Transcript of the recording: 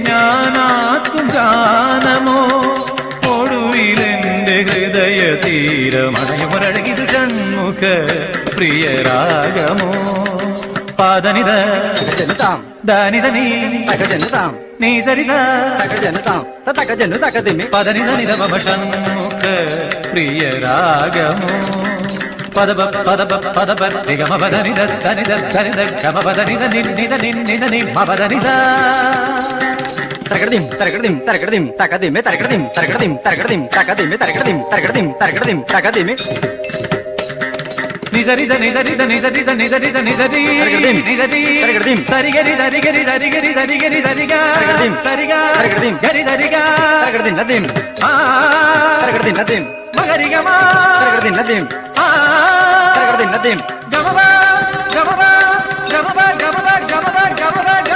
ഞാനാക്കും ഗാനമോ ഒടുവിലെന്റെ ഹൃദയ തീരമണയുമൊരഴകിതു ഷൺമുഖ പ്രിയരാഗമോ പാദനിത ജനതാം ദാനിതനി ജനതാം നീ സരിത ജനതാം ജനു തകതിമി പദനിത നിരമ ഷൺമുഖ പ്രിയരാഗമോ പദപ പദപ പദപ നിഗമ പദനിത ധനിത ധനിത ഗമ പദനിത നിന്നിത നിന്നിത നിമ പദനിത തരകടതിം തരകടതിം തരകടതിം തകതിമി തരകടതിം തരകടതിം തരകടതിം തകതിമി തരകടതിം തരകടതിം തരകടതിം തകതിമി നിദരിത നിദരിത നിദരിത നിദരിത നിദരി നിദരി തരകടതിം സരിഗരി സരിഗരി സരിഗരി സരിഗരി സരിഗ സരിഗ തരകടതിം ഗരി സരിഗ തരകടതിം നദിം ആ തരകടതിം നദിം മഗരിഗമ തരകടതിം നദിം ആ തരകടതിം നദിം ഗമബ ഗമബ ഗമബ ഗമബ ഗമബ ഗമബ ഗ